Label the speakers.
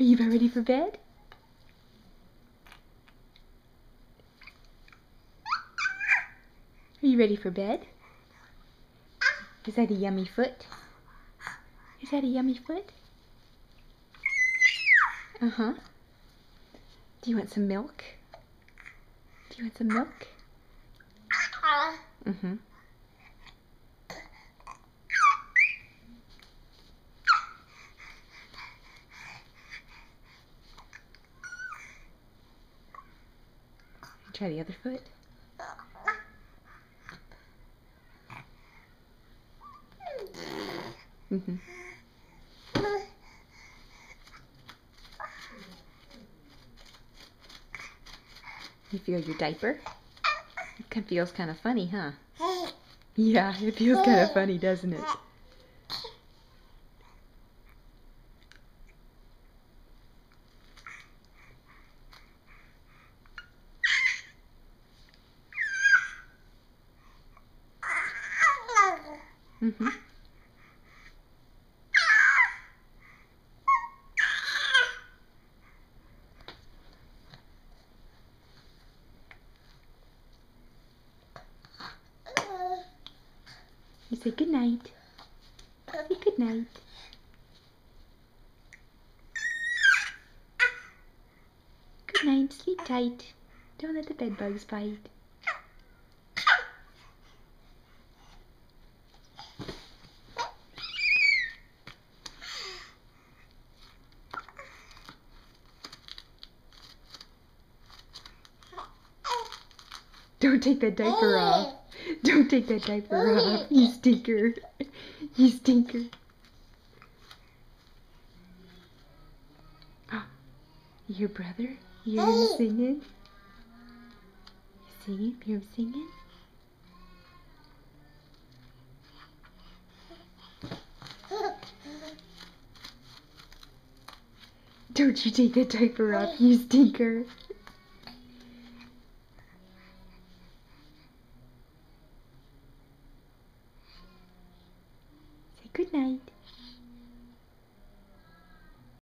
Speaker 1: Are you about ready for bed? Are you ready for bed? Is that a yummy foot? Is that a yummy foot? Uh-huh. Do you want some milk? Do you want some milk? Mm-hmm. Try the other foot. Mm-hmm. You feel your diaper? It feels kind of funny, huh? Yeah, it feels kind of funny, doesn't it? Mm-hmm. You say good night. Say good night. Good night. Sleep tight. Don't let the bed bugs bite. Don't take that diaper off. Don't take that diaper off. You stinker. You stinker. Oh, your brother? You hear him singing? You singing? You hear him singing? Don't you take that diaper off, you stinker. Say good night.